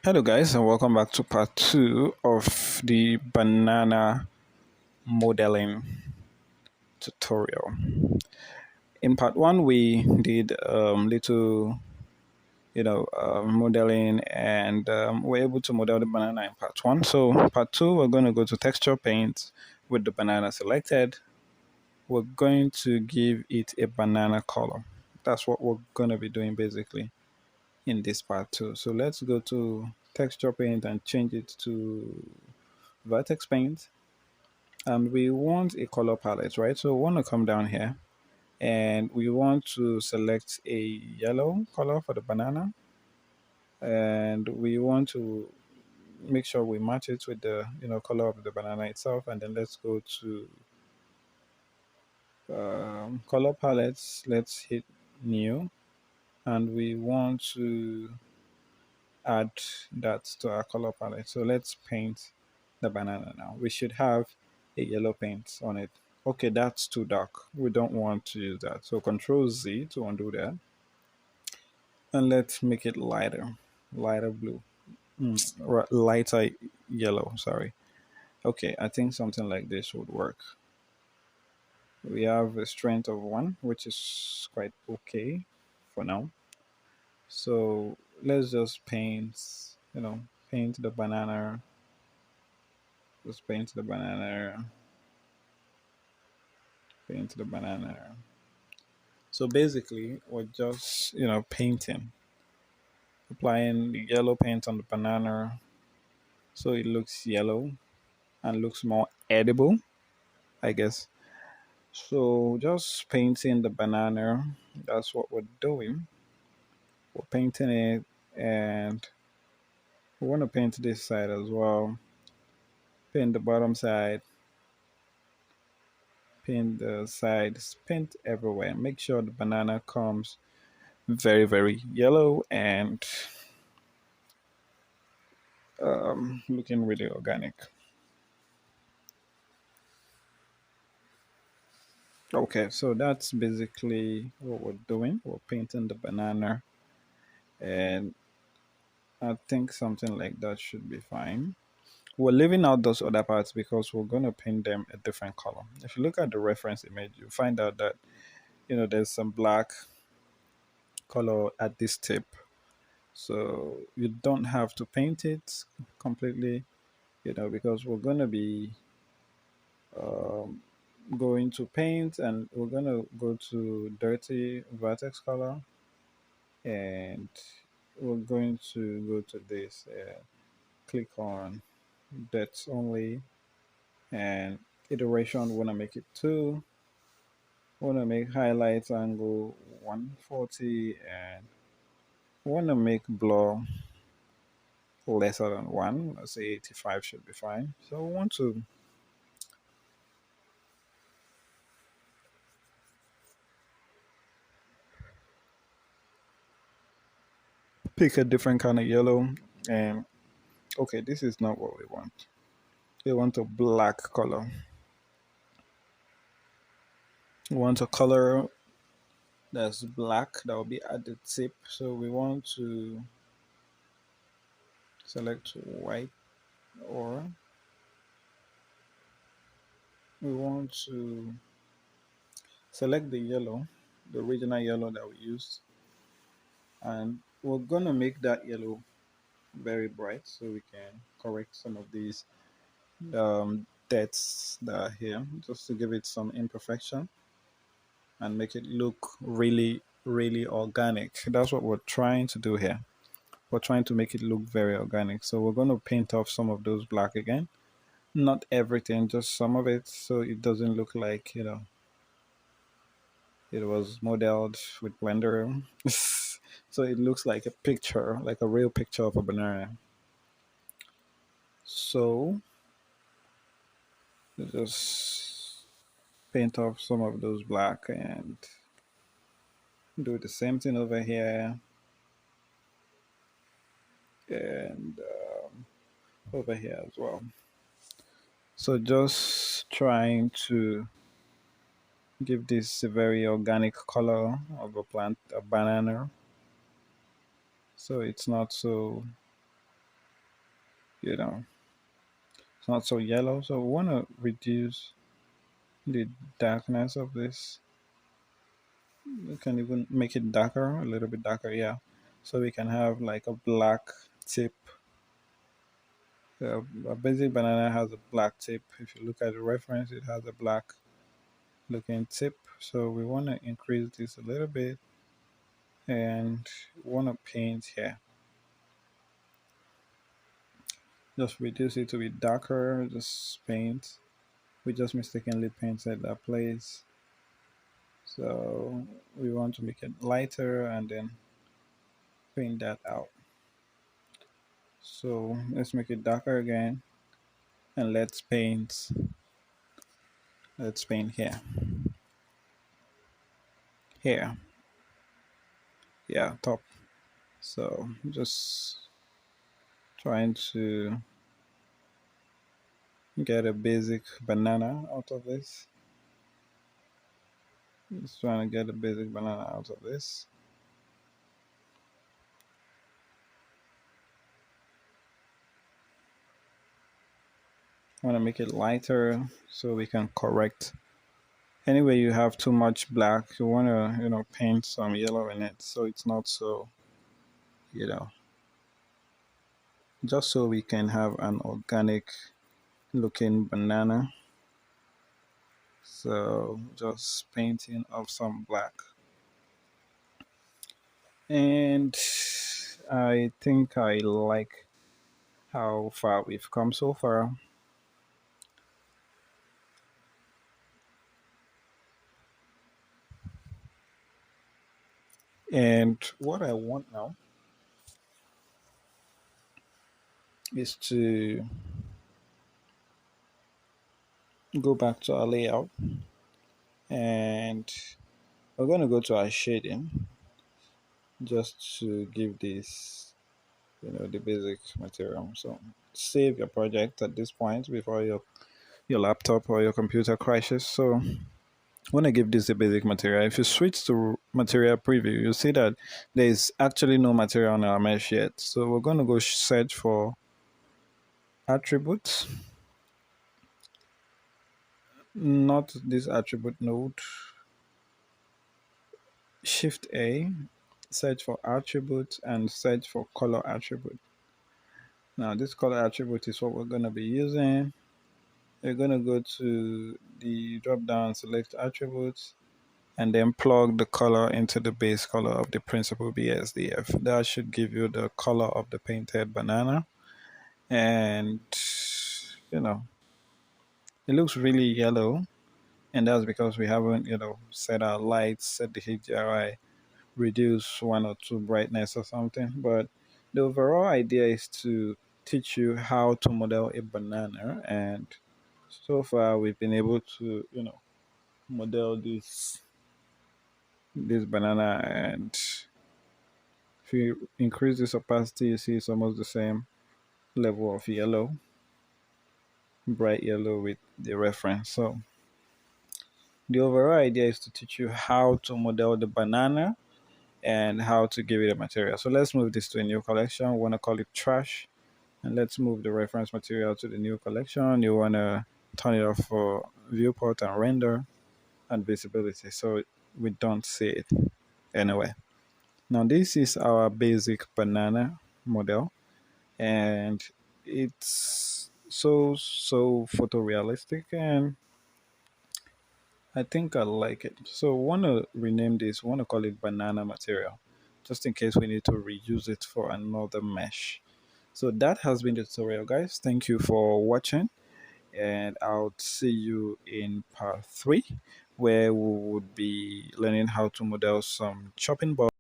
Hello guys, and welcome back to part 2 of the banana modeling tutorial. In part 1 we did little modeling, and we're able to model the banana in part 1. So part 2 we're going to go to texture paint with the banana selected. We're going to give it a banana color. That's what we're going to be doing basically in this part 2. So let's go to texture paint and change it to vertex paint, and we want a color palette, right? So we want to come down here and we want to select a yellow color for the banana, and we want to make sure we match it with the color of the banana itself. And then let's go to color palettes. Let's hit new, and we want to add that to our color palette. So let's paint the banana now. We should have a yellow paint on it. Okay, that's too dark. We don't want to use that. So Control Z to undo that. And let's make it lighter, lighter blue, lighter yellow, sorry. Okay, I think something like this would work. We have a strength of 1, which is quite okay for now. So let's just paint the banana. Just paint the banana. So basically, we're just, painting, applying the yellow paint on the banana so it looks yellow and looks more edible, I guess. So just painting the banana, that's what we're doing. We're painting it, and we want to paint this side as well. Paint the bottom side, paint the sides, paint everywhere. Make sure the banana comes very, very yellow and looking really organic. Okay, so that's basically what we're doing. We're painting the banana, and I think something like that should be fine. We're leaving out those other parts because we're going to paint them a different color. If you look at the reference image, you find out that there's some black color at this tip. So you don't have to paint it completely, because we're going to be um, going to paint, and we're going to go to dirty vertex color, and we're going to go to this, click on depth only, and iteration. We want to make it 2. We want to make highlights angle 140, and we want to make blur lesser than 1. Let's say 85 should be fine. So we want to pick a different kind of yellow, and okay, this is not what we want. We want a black color. We want a color that's black that will be at the tip. So we want to select white, or we want to select the yellow, the original yellow that we used, and we're gonna make that yellow very bright so we can correct some of these deaths that are here, just to give it some imperfection and make it look really, really organic. That's what we're trying to do here. We're trying to make it look very organic. So we're going to paint off some of those black again. Not everything, just some of it, so it doesn't look like, it was modeled with Blender. So it looks like a picture, like a real picture of a banana. So just paint off some of those black and do the same thing over here, and over here as well. So just trying to give this a very organic color of a plant, a banana. So it's not so you know, it's not so yellow. So we want to reduce the darkness of this. We can even make it darker, a little bit darker, yeah. So we can have like a black tip. A basic banana has a black tip. If you look at the reference, it has a black looking tip. So we want to increase this a little bit and want to paint here. Just reduce it to be darker, just paint. We just mistakenly painted that place. So we want to make it lighter and then paint that out. So let's make it darker again and let's paint here. Here. Yeah, top. So just trying to get a basic banana out of this. Just trying to get a basic banana out of this. I want to make it lighter so we can correct. Anyway, you have too much black. You want to, paint some yellow in it so it's not so, you know, just so we can have an organic looking banana. So just painting of some black. And I think I like how far we've come so far. And what I want now is to go back to our layout and we're going to go to our shading just to give this, the basic material. So save your project at this point before your laptop or your computer crashes. So when I give this a basic material, if you switch to material preview, you'll see that there's actually no material on our mesh yet. So we're going to go search for attributes, not this attribute node. Shift A, search for attribute and search for color attribute. Now this color attribute is what we're going to be using. You're going to go to the drop down, select attributes, and then plug the color into the base color of the principal BSDF. That should give you the color of the painted banana. And, it looks really yellow. And that's because we haven't, set our lights, set the HDRI, reduce one or two brightness or something. But the overall idea is to teach you how to model a banana. And so far we've been able to, model this banana, and if you increase this opacity, you see it's almost the same level of yellow, bright yellow with the reference. So the overall idea is to teach you how to model the banana and how to give it a material. So let's move this to a new collection. We want to call it trash, and let's move the reference material to the new collection. You want to turn it off for viewport and render and visibility so we don't see it anyway. Now this is our basic banana model, and it's so photorealistic, and I think I like it. So want to rename this, want to call it banana material, just in case we need to reuse it for another mesh. So that has been the tutorial, guys. Thank you for watching, and I'll see you in part 3, where we would be learning how to model some chopping board